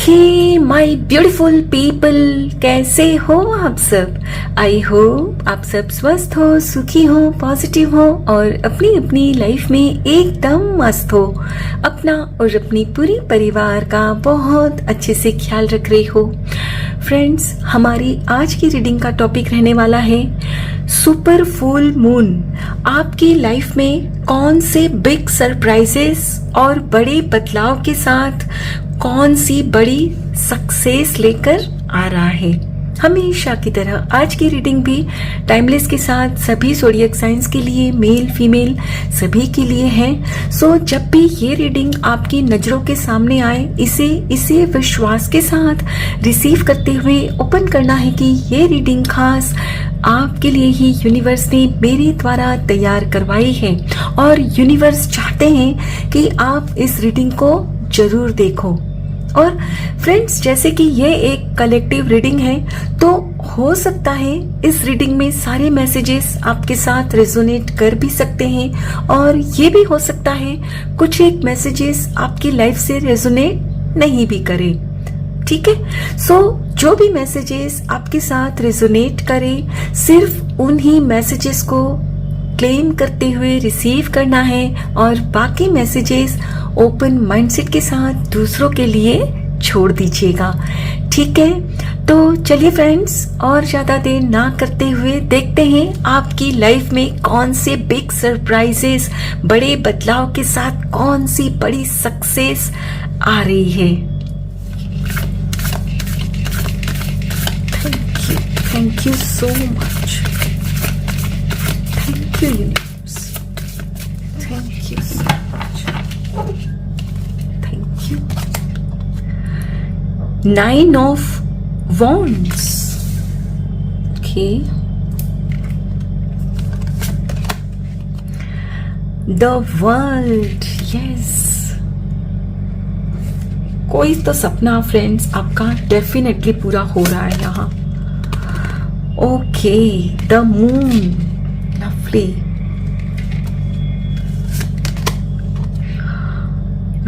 Okay my beautiful people, कैसे हो आप सब। आई होप आप सब स्वस्थ हो, सुखी हो, पॉजिटिव हो और अपनी अपनी लाइफ में एकदम मस्त हो। अपना और अपनी पूरी परिवार का बहुत अच्छे से ख्याल रख रहे हो। फ्रेंड्स, हमारी आज की रीडिंग का टॉपिक रहने वाला है सुपर फुल मून आपकी लाइफ में कौन से बिग सरप्राइजेस और बड़े बदलाव के साथ कौन सी बड़ी सक्सेस लेकर आ रहा है। हमेशा की तरह आज की रीडिंग भी टाइमलेस के साथ सभी ज़ोडिएक साइंस के लिए, मेल फीमेल सभी के लिए है। सो जब भी ये रीडिंग आपकी नज़रों के सामने आए, इसे विश्वास के साथ रिसीव करते हुए ओपन करना है कि ये रीडिंग खास आपके लिए ही यूनिवर्स ने मेरे द्वारा तैयार करवाई है और यूनिवर्स चाहते हैं कि आप इस रीडिंग को जरूर देखो। और फ्रेंड्स, जैसे कि ये एक कलेक्टिव रीडिंग है तो हो सकता है इस रीडिंग में सारे मैसेजेस आपके साथ रेजोनेट कर भी सकते हैं और ये भी हो सकता है कुछ एक मैसेजेस आपकी लाइफ से रेजोनेट नहीं भी करे। ठीक है, सो जो भी मैसेजेस आपके साथ रेजोनेट करे सिर्फ उन्हीं मैसेजेस को क्लेम करते हुए रिसीव करना है और बाकी मैसेजेस ओपन माइंडसेट के साथ दूसरों के लिए छोड़ दीजिएगा। ठीक है, तो चलिए फ्रेंड्स, और ज्यादा देर ना करते हुए देखते हैं आपकी लाइफ में कौन से बिग सरप्राइजेस, बड़े बदलाव के साथ कौन सी बड़ी सक्सेस आ रही है। Thank you so much. Thank you, universe. Thank you so much. Thank you. 9 of Wands. Okay. The World. Yes. कोई तो सपना फ्रेंड्स आपका डेफिनेटली पूरा हो रहा है यहाँ। Okay, the moon. Lovely.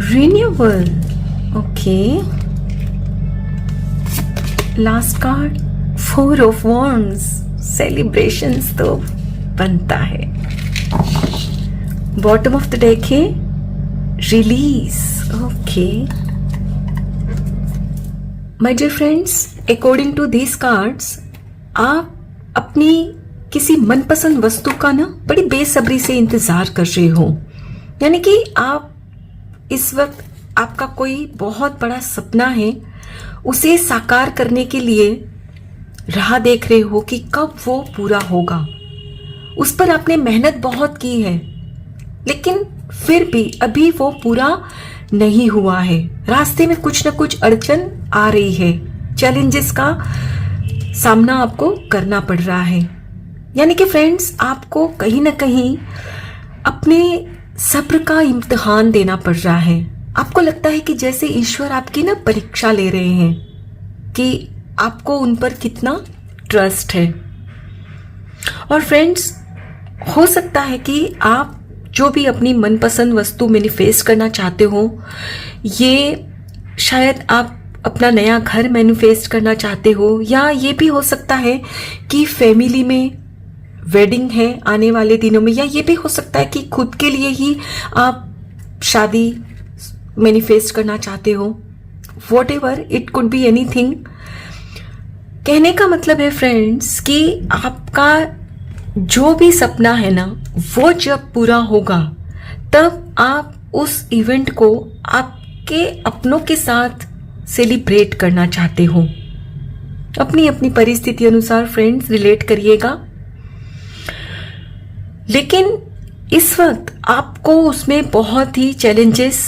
Renewal. Okay. Last card, 4 of Wands. Celebrations तो बनता है। Bottom of the deck है Release. Okay. My dear friends, according to these cards, आप अपनी किसी मनपसंद वस्तु का ना बड़ी बेसब्री से इंतजार कर रहे हो। यानी कि आप इस वक्त आपका कोई बहुत बड़ा सपना है, उसे साकार करने के लिए राह देख रहे हो कि कब वो पूरा होगा। उस पर आपने मेहनत बहुत की है, लेकिन फिर भी अभी वो पूरा नहीं हुआ है। रास्ते में कुछ ना कुछ अड़चन आ रही है, चैलेंजेस का सामना आपको करना पड़ रहा है। यानी कि फ्रेंड्स, आपको कहीं ना कहीं अपने सब्र का इम्तिहान देना पड़ रहा है। आपको लगता है कि जैसे ईश्वर आपकी ना परीक्षा ले रहे हैं कि आपको उन पर कितना ट्रस्ट है। और फ्रेंड्स, हो सकता है कि आप जो भी अपनी मनपसंद वस्तु मैनिफेस्ट करना चाहते हो, ये शायद आप अपना नया घर मैनिफेस्ट करना चाहते हो, या ये भी हो सकता है कि फैमिली में वेडिंग है आने वाले दिनों में, या ये भी हो सकता है कि खुद के लिए ही आप शादी मैनिफेस्ट करना चाहते हो। What ever it could be anything. कहने का मतलब है फ्रेंड्स कि आपका जो भी सपना है ना, वो जब पूरा होगा तब आप उस इवेंट को आपके अपनों के साथ सेलिब्रेट करना चाहते हो। अपनी अपनी परिस्थिति अनुसार फ्रेंड्स रिलेट करिएगा, लेकिन इस वक्त आपको उसमें बहुत ही चैलेंजेस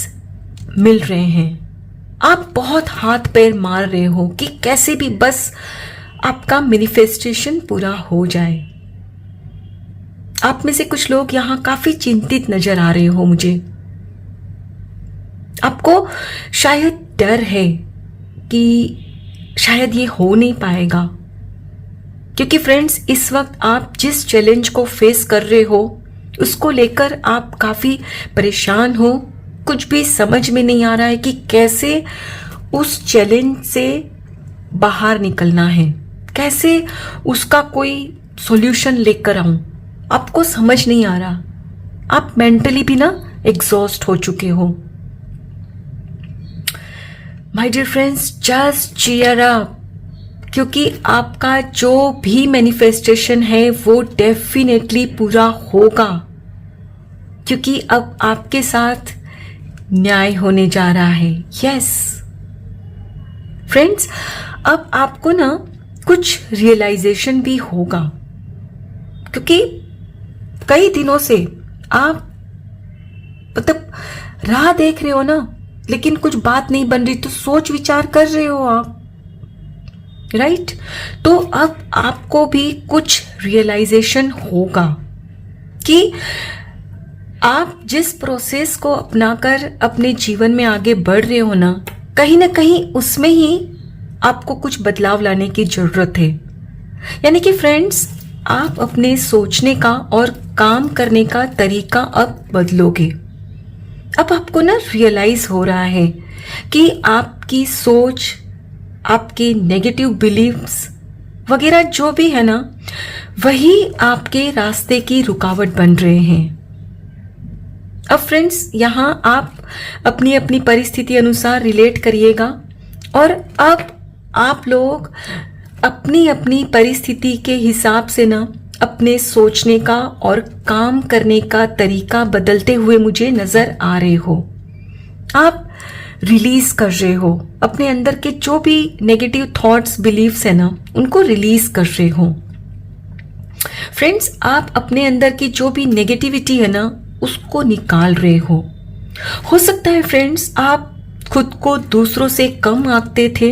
मिल रहे हैं। आप बहुत हाथ पैर मार रहे हो कि कैसे भी बस आपका मैनिफेस्टेशन पूरा हो जाए। आप में से कुछ लोग यहां काफी चिंतित नजर आ रहे हो मुझे। आपको शायद डर है कि शायद ये हो नहीं पाएगा, क्योंकि फ्रेंड्स, इस वक्त आप जिस चैलेंज को फेस कर रहे हो उसको लेकर आप काफी परेशान हो। कुछ भी समझ में नहीं आ रहा है कि कैसे उस चैलेंज से बाहर निकलना है, कैसे उसका कोई सॉल्यूशन लेकर आऊं, आपको समझ नहीं आ रहा, आप मेंटली भी ना एग्जॉस्ट हो चुके हो। My dear friends, just cheer up, क्योंकि आपका जो भी मैनिफेस्टेशन है वो डेफिनेटली पूरा होगा, क्योंकि अब आपके साथ न्याय होने जा रहा है। यस फ्रेंड्स, अब आपको ना कुछ रियलाइजेशन भी होगा, क्योंकि कई दिनों से आप मतलब राह देख रहे हो ना, लेकिन कुछ बात नहीं बन रही, तो सोच विचार कर रहे हो आप, राइट? तो अब आपको भी कुछ रियलाइजेशन होगा कि आप जिस प्रोसेस को अपनाकर अपने जीवन में आगे बढ़ रहे हो ना कहीं उसमें ही आपको कुछ बदलाव लाने की जरूरत है। यानी कि फ्रेंड्स, आप अपने सोचने का और काम करने का तरीका अब बदलोगे। अब आपको ना रियलाइज हो रहा है कि आपकी सोच, आपके नेगेटिव बिलीव्स वगैरह जो भी है ना, वही आपके रास्ते की रुकावट बन रहे हैं। अब फ्रेंड्स, यहाँ आप अपनी अपनी परिस्थिति अनुसार रिलेट करिएगा, और अब आप लोग अपनी अपनी परिस्थिति के हिसाब से ना अपने सोचने का और काम करने का तरीका बदलते हुए मुझे नजर आ रहे हो। आप रिलीज कर रहे हो अपने अंदर के जो भी नेगेटिव थॉट्स, बिलीव्स है ना, उनको रिलीज कर रहे हो। फ्रेंड्स, आप अपने अंदर की जो भी नेगेटिविटी है ना, उसको निकाल रहे हो सकता है फ्रेंड्स, आप खुद को दूसरों से कम आंकते थे,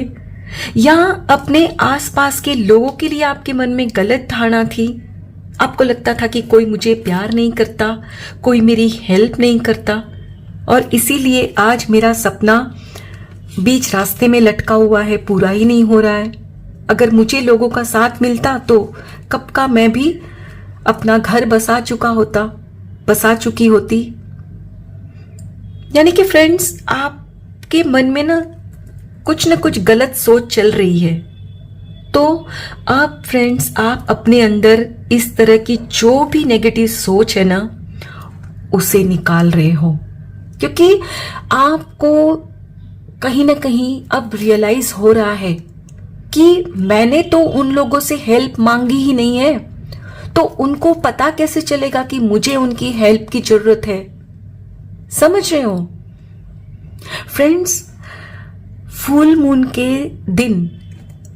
या अपने आसपास के लोगों के लिए आपके मन में गलत धारणा थी। आपको लगता था कि कोई मुझे प्यार नहीं करता, कोई मेरी हेल्प नहीं करता, और इसीलिए आज मेरा सपना बीच रास्ते में लटका हुआ है, पूरा ही नहीं हो रहा है। अगर मुझे लोगों का साथ मिलता तो कब का मैं भी अपना घर बसा चुकी होती। यानी कि फ्रेंड्स, आपके मन में ना कुछ गलत सोच चल रही है। तो अब फ्रेंड्स, आप अपने अंदर इस तरह की जो भी नेगेटिव सोच है ना, उसे निकाल रहे हो, क्योंकि आपको कहीं ना कहीं अब रियलाइज हो रहा है कि मैंने तो उन लोगों से हेल्प मांगी ही नहीं है, तो उनको पता कैसे चलेगा कि मुझे उनकी हेल्प की जरूरत है। समझ रहे हो फ्रेंड्स? फुल मून के दिन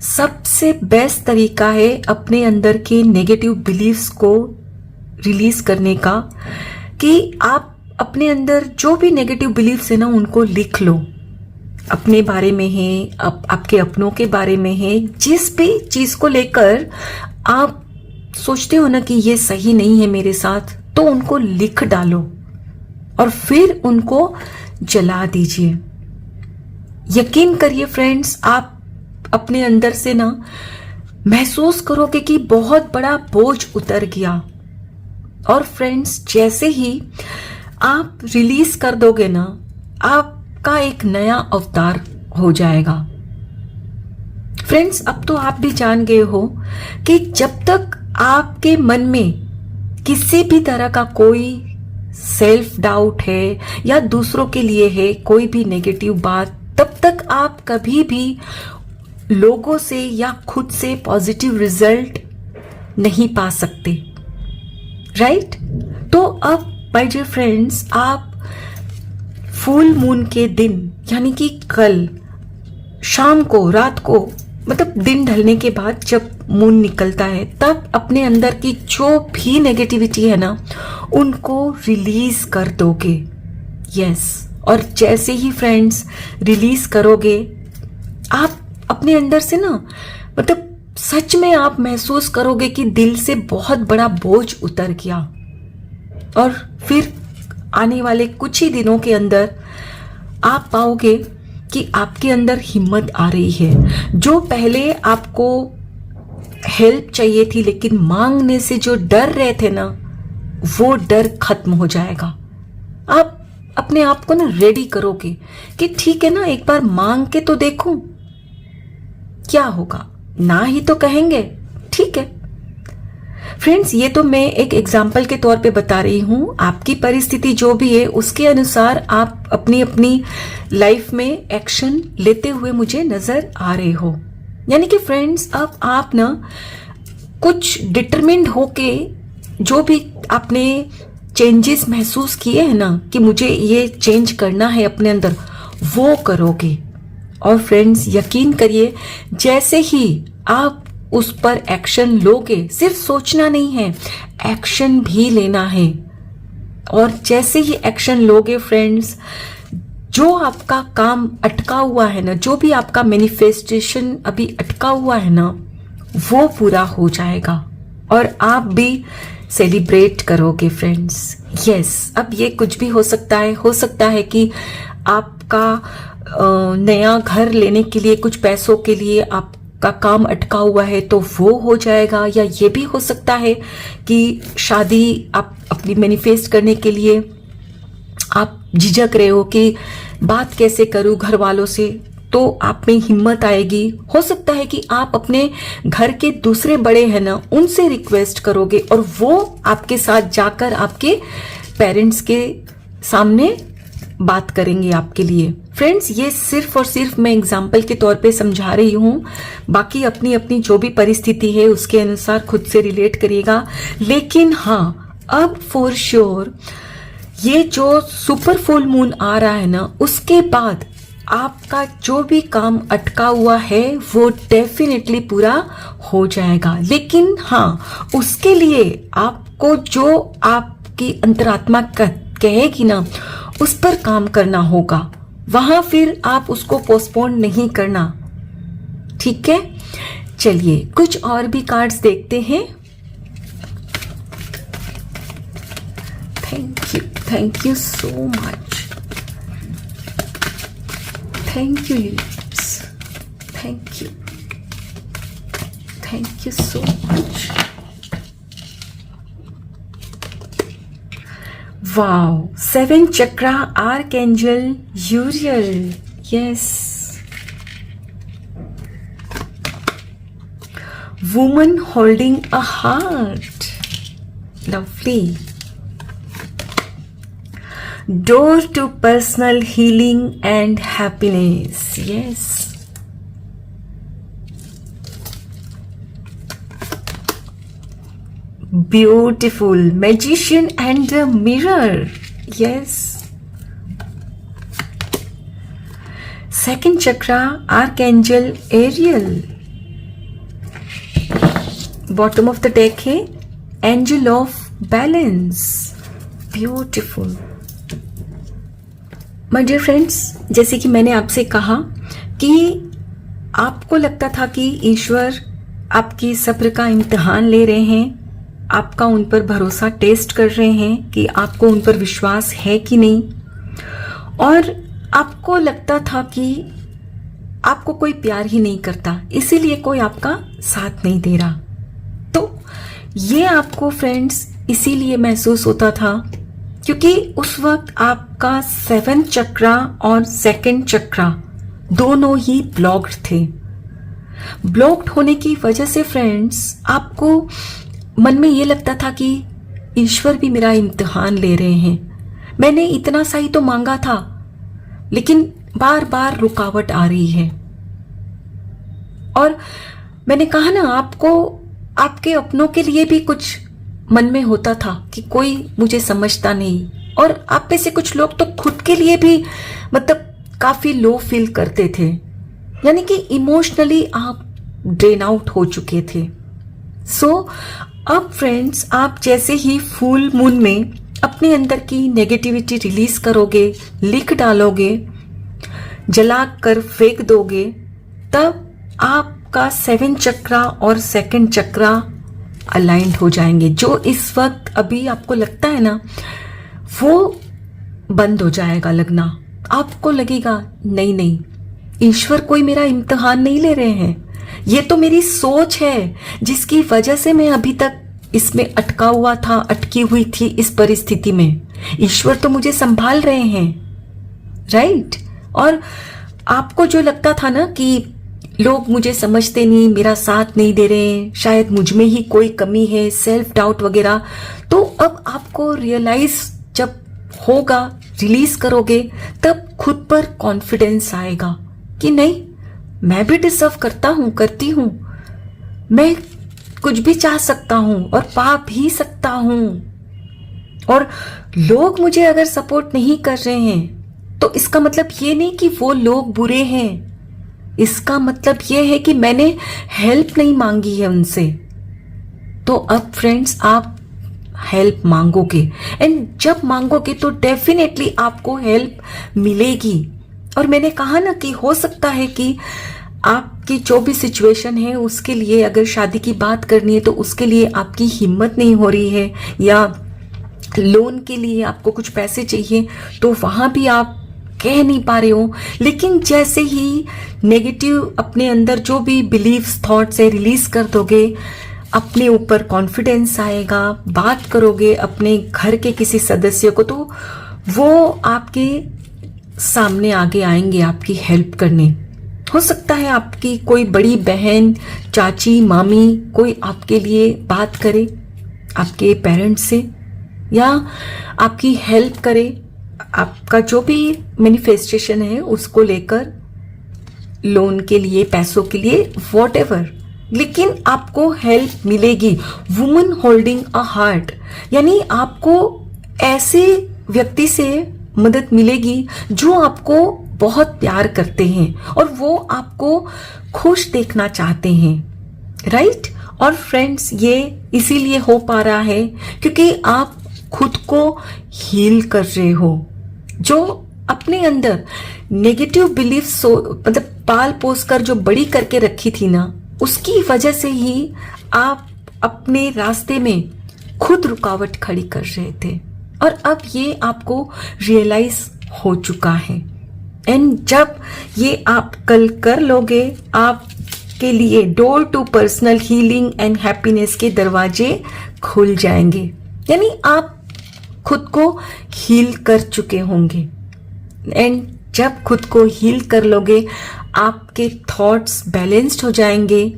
सबसे बेस्ट तरीका है अपने अंदर के नेगेटिव बिलीव्स को रिलीज करने का, कि आप अपने अंदर जो भी नेगेटिव बिलीव्स है ना, उनको लिख लो। अपने बारे में है, आपके अपनों के बारे में है, जिस भी चीज को लेकर आप सोचते हो ना कि ये सही नहीं है मेरे साथ, तो उनको लिख डालो और फिर उनको जला दीजिए। यकीन करिए फ्रेंड्स, आप अपने अंदर से ना महसूस करोगे कि बहुत बड़ा बोझ उतर गया। और फ्रेंड्स, जैसे ही आप रिलीज कर दोगे ना, आपका एक नया अवतार हो जाएगा। फ्रेंड्स, अब तो आप भी जान गए हो कि जब तक आपके मन में किसी भी तरह का कोई सेल्फ डाउट है या दूसरों के लिए है कोई भी नेगेटिव बात, तब तक आप कभी भी लोगों से या खुद से पॉजिटिव रिजल्ट नहीं पा सकते, राइट? तो अब माय डियर फ्रेंड्स, आप फुल मून के दिन यानी कि कल शाम को, रात को, मतलब दिन ढलने के बाद जब मून निकलता है, तब अपने अंदर की जो भी नेगेटिविटी है ना, उनको रिलीज कर दोगे। यस, और जैसे ही फ्रेंड्स रिलीज करोगे, आप अपने अंदर से ना, मतलब सच में आप महसूस करोगे कि दिल से बहुत बड़ा बोझ उतर गया। और फिर आने वाले कुछ ही दिनों के अंदर आप पाओगे कि आपके अंदर हिम्मत आ रही है। जो पहले आपको हेल्प चाहिए थी लेकिन मांगने से जो डर रहे थे ना, वो डर खत्म हो जाएगा। आप अपने आप को ना रेडी करोगे कि ठीक है ना, एक बार मांग के तो देखूं, क्या होगा, ना ही तो कहेंगे, ठीक है। फ्रेंड्स, ये तो मैं एक एग्जाम्पल के तौर पे बता रही हूं। आपकी परिस्थिति जो भी है उसके अनुसार आप अपनी अपनी लाइफ में एक्शन लेते हुए मुझे नजर आ रहे हो। यानी कि फ्रेंड्स, अब आप ना कुछ डिटरमिन्ड होके जो भी आपने चेंजेस महसूस किए हैं ना कि मुझे ये चेंज करना है अपने अंदर, वो करोगे। और फ्रेंड्स, यकीन करिए, जैसे ही आप उस पर एक्शन लोगे, सिर्फ सोचना नहीं है, एक्शन भी लेना है। और जैसे ही एक्शन लोगे फ्रेंड्स, जो आपका काम अटका हुआ है ना, जो भी आपका मैनिफेस्टेशन अभी अटका हुआ है ना, वो पूरा हो जाएगा और आप भी सेलिब्रेट करोगे फ्रेंड्स। यस, अब ये कुछ भी हो सकता है कि आपका नया घर लेने के लिए, कुछ पैसों के लिए आपका काम अटका हुआ है तो वो हो जाएगा। या ये भी हो सकता है कि शादी आप अपनी मैनिफेस्ट करने के लिए आप झिझक रहे हो कि बात कैसे करूं घर वालों से, तो आप में हिम्मत आएगी। हो सकता है कि आप अपने घर के दूसरे बड़े हैं ना, उनसे रिक्वेस्ट करोगे और वो आपके साथ जाकर आपके पेरेंट्स के सामने बात करेंगे आपके लिए। फ्रेंड्स, ये सिर्फ और सिर्फ मैं एग्जाम्पल के तौर पे समझा रही हूं, बाकी अपनी अपनी जो भी परिस्थिति है उसके अनुसार खुद से रिलेट करिएगा। लेकिन हाँ, अब फॉर श्योर ये जो सुपर फुल मून आ रहा है ना, उसके बाद आपका जो भी काम अटका हुआ है वो डेफिनेटली पूरा हो जाएगा। लेकिन हाँ, उसके लिए आपको जो आपकी अंतरात्मा कहेगी ना, उस पर काम करना होगा। वहां फिर आप उसको पोस्टपोन नहीं करना, ठीक है। चलिए कुछ और भी कार्ड्स देखते हैं। Thank you so much, thank you universe, thank you so much. Wow, 7 chakra archangel यूरियल, yes. Woman holding a heart, lovely. Door to personal healing and happiness, yes. Beautiful. Magician and a mirror, yes. Second chakra, Archangel Ariel. Bottom of the deck है Angel of Balance. Beautiful. My dear friends, जैसे कि मैंने आपसे कहा कि आपको लगता था कि ईश्वर आपकी सब्र का इम्तिहान ले रहे हैं, आपका उन पर भरोसा टेस्ट कर रहे हैं कि आपको उन पर विश्वास है कि नहीं, और आपको लगता था कि आपको कोई प्यार ही नहीं करता, इसीलिए कोई आपका साथ नहीं दे रहा। तो ये आपको फ्रेंड्स इसीलिए महसूस होता था क्योंकि उस वक्त आपका 7 चक्रा और 2nd चक्रा दोनों ही ब्लॉक्ड थे। ब्लॉक्ड होने की वजह से फ्रेंड्स आपको मन में ये लगता था कि ईश्वर भी मेरा इम्तिहान ले रहे हैं, मैंने इतना सा ही तो मांगा था, लेकिन बार बार रुकावट आ रही है। और मैंने कहा ना, आपको आपके अपनों के लिए भी कुछ मन में होता था कि कोई मुझे समझता नहीं, और आप में से कुछ लोग तो खुद के लिए भी मतलब काफी लो फील करते थे, यानी कि इमोशनली आप ड्रेन आउट हो चुके थे। सो अब फ्रेंड्स, आप जैसे ही फुल मून में अपने अंदर की नेगेटिविटी रिलीज करोगे, लिख डालोगे, जला कर फेंक दोगे, तब आपका 7 चक्रा और 2nd चक्रा अलाइंड हो जाएंगे। जो इस वक्त अभी आपको लगता है ना, वो बंद हो जाएगा लगना। आपको लगेगा नहीं, ईश्वर कोई मेरा इम्तिहान नहीं ले रहे हैं, ये तो मेरी सोच है जिसकी वजह से मैं अभी तक इसमें अटका हुआ था, अटकी हुई थी इस परिस्थिति में। ईश्वर तो मुझे संभाल रहे हैं, राइट। और आपको जो लगता था ना कि लोग मुझे समझते नहीं, मेरा साथ नहीं दे रहे हैं, शायद मुझ में ही कोई कमी है, सेल्फ डाउट वगैरह, तो अब आपको रियलाइज जब होगा, रिलीज करोगे, तब खुद पर कॉन्फिडेंस आएगा कि नहीं, मैं भी डिजर्व करता हूं, करती हूं, मैं कुछ भी चाह सकता हूं और पा भी सकता हूं। और लोग मुझे अगर सपोर्ट नहीं कर रहे हैं तो इसका मतलब ये नहीं कि वो लोग बुरे हैं, इसका मतलब ये है कि मैंने हेल्प नहीं मांगी है उनसे। तो अब फ्रेंड्स, आप हेल्प मांगोगे, एंड जब मांगोगे तो डेफिनेटली आपको हेल्प मिलेगी। और मैंने कहा ना कि हो सकता है कि आपकी जो भी सिचुएशन है उसके लिए, अगर शादी की बात करनी है तो उसके लिए आपकी हिम्मत नहीं हो रही है, या लोन के लिए आपको कुछ पैसे चाहिए तो वहां भी आप कह नहीं पा रहे हो। लेकिन जैसे ही नेगेटिव अपने अंदर जो भी बिलीव्स, थॉट्स है, रिलीज कर दोगे, अपने ऊपर कॉन्फिडेंस आएगा, बात करोगे अपने घर के किसी सदस्य को, तो वो आपके सामने आगे आएंगे आपकी हेल्प करने। हो सकता है आपकी कोई बड़ी बहन, चाची, मामी कोई आपके लिए बात करे आपके पेरेंट्स से, या आपकी हेल्प करे, आपका जो भी मैनिफेस्टेशन है उसको लेकर, लोन के लिए, पैसों के लिए, वॉटएवर, लेकिन आपको हेल्प मिलेगी। वुमन होल्डिंग अ हार्ट, यानी आपको ऐसे व्यक्ति से मदद मिलेगी जो आपको बहुत प्यार करते हैं और वो आपको खुश देखना चाहते हैं, राइट। और फ्रेंड्स, ये इसीलिए हो पा रहा है क्योंकि आप खुद को हील कर रहे हो। जो अपने अंदर नेगेटिव बिलीफ मतलब पाल पोस कर जो बड़ी करके रखी थी ना, उसकी वजह से ही आप अपने रास्ते में खुद रुकावट खड़ी कर रहे थे, और अब ये आपको रियलाइज हो चुका है। एंड जब ये आप कल कर लोगे, आपके लिए door to personal healing and happiness के दरवाजे खुल जाएंगे, यानी आप खुद को हील कर चुके होंगे। एंड जब खुद को हील कर लोगे, आपके थॉट्स बैलेंस्ड हो जाएंगे,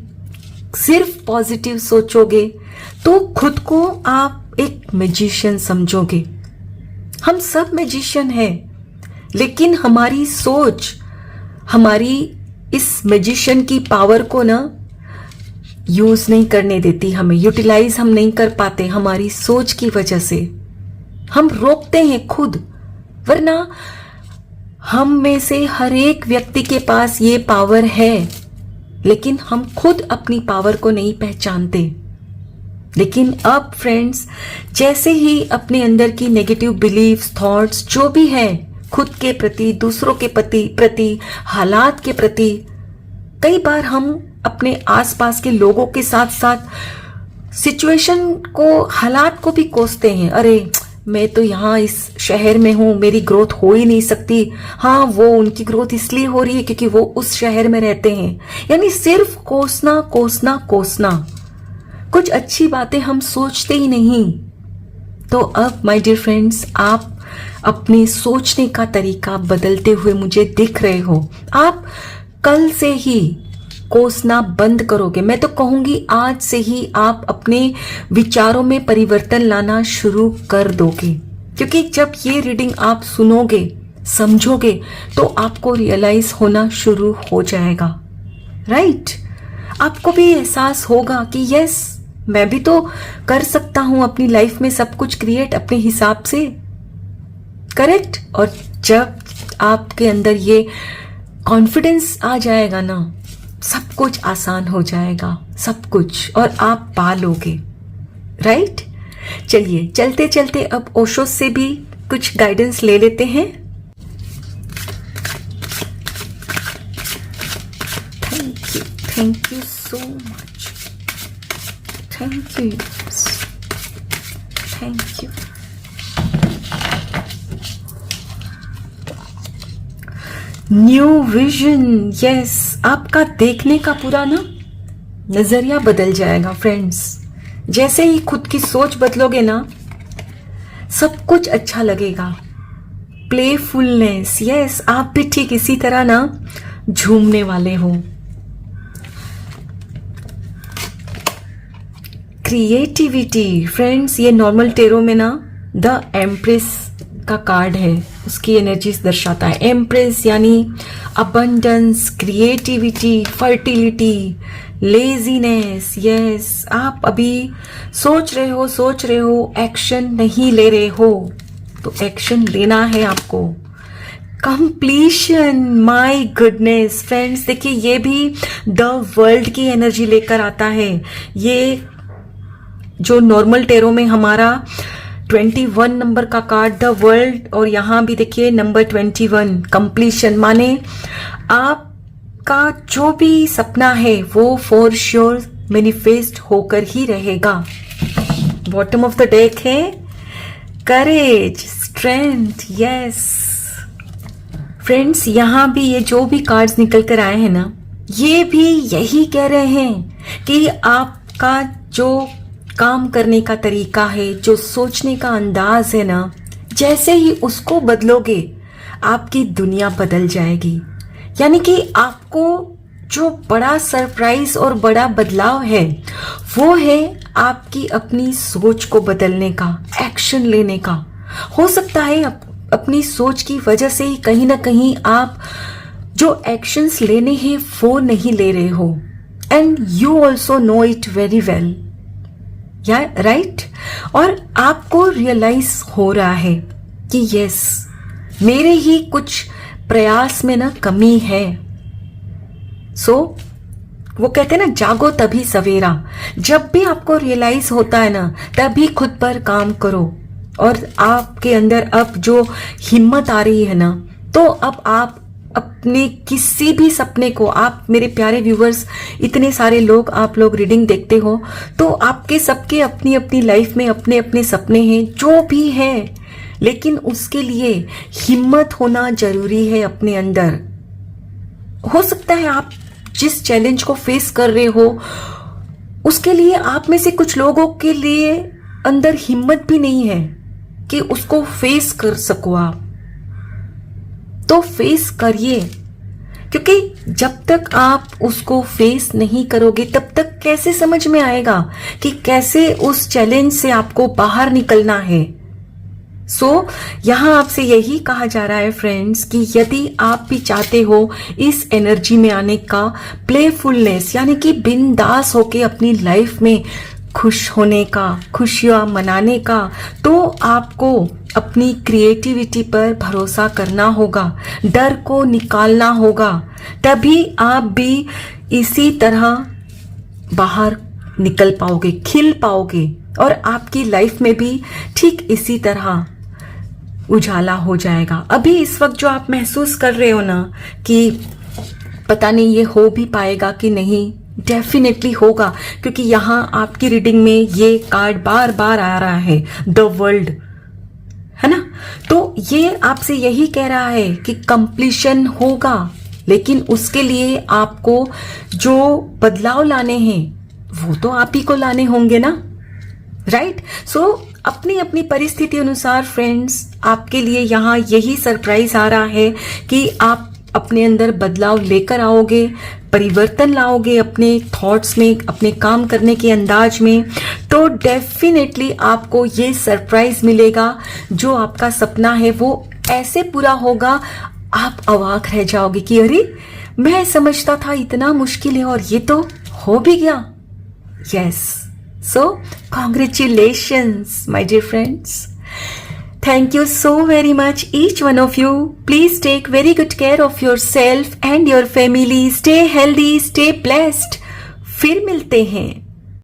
सिर्फ पॉजिटिव सोचोगे, तो खुद को आप एक मैजिशियन समझोगे। हम सब मैजिशियन हैं, लेकिन हमारी सोच हमारी इस मैजिशियन की पावर को ना यूज नहीं करने देती, हमें यूटिलाइज हम नहीं कर पाते। हमारी सोच की वजह से हम रोकते हैं खुद, वरना हम में से हर एक व्यक्ति के पास ये पावर है, लेकिन हम खुद अपनी पावर को नहीं पहचानते। लेकिन अब फ्रेंड्स, जैसे ही अपने अंदर की नेगेटिव बिलीफ्स, थॉट्स जो भी है, खुद के प्रति, दूसरों के प्रति, हालात के प्रति, कई बार हम अपने आसपास के लोगों के साथ साथ सिचुएशन को, हालात को भी कोसते हैं। अरे, मैं तो यहाँ इस शहर में हूँ, मेरी ग्रोथ हो ही नहीं सकती। हाँ, वो उनकी ग्रोथ इसलिए हो रही है क्योंकि वो उस शहर में रहते हैं। यानी सिर्फ कोसना कोसना कोसना, कुछ अच्छी बातें हम सोचते ही नहीं। तो अब माय डियर फ्रेंड्स, आप अपने सोचने का तरीका बदलते हुए मुझे दिख रहे हो। आप कल से ही कोसना बंद करोगे। मैं तो कहूंगी आज से ही आप अपने विचारों में परिवर्तन लाना शुरू कर दोगे, क्योंकि जब ये रीडिंग आप सुनोगे, समझोगे, तो आपको रियलाइज होना शुरू हो जाएगा, राइट। आपको भी एहसास होगा कि यस, मैं भी तो कर सकता हूं अपनी लाइफ में सब कुछ क्रिएट अपने हिसाब से, करेक्ट। और जब आपके अंदर ये कॉन्फिडेंस आ जाएगा ना, सब कुछ आसान हो जाएगा, सब कुछ, और आप पा लोगे, राइट। चलिए, चलते चलते अब ओशो से भी कुछ गाइडेंस ले लेते हैं। Thank you so much, thank you, thank you. New vision, yes, आपका देखने का पूरा ना नजरिया बदल जाएगा फ्रेंड्स। जैसे ही खुद की सोच बदलोगे ना, सब कुछ अच्छा लगेगा। प्लेफुलनेस, यस, आप भी ठीक इसी तरह ना झूमने वाले हो। क्रिएटिविटी फ्रेंड्स, ये नॉर्मल टेरो में ना द एम्प्रेस का कार्ड है, उसकी एनर्जीज दर्शाता है। एम्प्रेस यानी abundance, creativity, fertility, laziness. Yes, आप अभी सोच रहे हो, एक्शन नहीं ले रहे हो, तो एक्शन लेना है आपको। कंप्लीशन, माय गुडनेस फ्रेंड्स, देखिए ये भी द वर्ल्ड की एनर्जी लेकर आता है। ये जो नॉर्मल टेरो में हमारा 21 नंबर का कार्ड द वर्ल्ड, और यहां भी देखिए नंबर 21, कंप्लीशन माने आपका जो भी सपना है वो फॉर श्योर मैनिफेस्ट होकर ही रहेगा। बॉटम ऑफ द डेक है करेज, स्ट्रेंथ। यस फ्रेंड्स, यहां भी ये जो भी कार्ड्स निकल कर आए हैं ना, ये भी यही कह रहे हैं कि आपका जो काम करने का तरीका है, जो सोचने का अंदाज है ना, जैसे ही उसको बदलोगे आपकी दुनिया बदल जाएगी। यानी कि आपको जो बड़ा सरप्राइज और बड़ा बदलाव है वो है आपकी अपनी सोच को बदलने का, एक्शन लेने का। हो सकता है अपनी सोच की वजह से ही कहीं ना कहीं आप जो एक्शंस लेने हैं वो नहीं ले रहे हो, and you also know it very well, yeah right. और आपको रियलाइज हो रहा है कि यस, मेरे ही कुछ प्रयास में ना कमी है। सो वो कहते हैं ना, जागो तभी सवेरा। जब भी आपको रियलाइज होता है ना, तभी खुद पर काम करो। और आपके अंदर अब जो हिम्मत आ रही है ना, तो अब आप अपने किसी भी सपने को, आप मेरे प्यारे व्यूवर्स, इतने सारे लोग, आप लोग रीडिंग देखते हो, तो आपके सबके अपनी अपनी लाइफ में अपने अपने सपने हैं, जो भी है, लेकिन उसके लिए हिम्मत होना जरूरी है अपने अंदर। हो सकता है आप जिस चैलेंज को फेस कर रहे हो, उसके लिए आप में से कुछ लोगों के लिए अंदर हिम्मत भी नहीं है कि उसको फेस कर सको आप। तो फेस करिए, क्योंकि जब तक आप उसको फेस नहीं करोगे तब तक कैसे समझ में आएगा कि कैसे उस चैलेंज से आपको बाहर निकलना है। सो यहां आपसे यही कहा जा रहा है फ्रेंड्स कि यदि आप भी चाहते हो इस एनर्जी में आने का, प्लेफुलनेस यानी कि बिंदास होके अपनी लाइफ में खुश होने का, खुशियां मनाने का, तो आपको अपनी क्रिएटिविटी पर भरोसा करना होगा, डर को निकालना होगा, तभी आप भी इसी तरह बाहर निकल पाओगे, खिल पाओगे, और आपकी लाइफ में भी ठीक इसी तरह उजाला हो जाएगा। अभी इस वक्त जो आप महसूस कर रहे हो ना कि पता नहीं ये हो भी पाएगा कि नहीं, डेफिनेटली होगा, क्योंकि यहाँ आपकी रीडिंग में ये कार्ड बार बार आ रहा है, द वर्ल्ड, है ना। तो ये आपसे यही कह रहा है कि कंप्लीशन होगा, लेकिन उसके लिए आपको जो बदलाव लाने हैं वो तो आप ही को लाने होंगे ना, राइट। सो अपनी अपनी परिस्थिति अनुसार फ्रेंड्स, आपके लिए यहाँ यही सरप्राइज आ रहा है कि आप अपने अंदर बदलाव लेकर आओगे, परिवर्तन लाओगे अपने थॉट्स में, अपने काम करने के अंदाज में, तो डेफिनेटली आपको ये सरप्राइज मिलेगा। जो आपका सपना है वो ऐसे पूरा होगा, आप अवाक रह जाओगे कि अरे मैं समझता था इतना मुश्किल है और ये तो हो भी गया। Yes, so congratulations my dear friends. Thank you so very much, each one of you. Please take very good care of yourself and your family. Stay healthy, stay blessed. फिर मिलते हैं.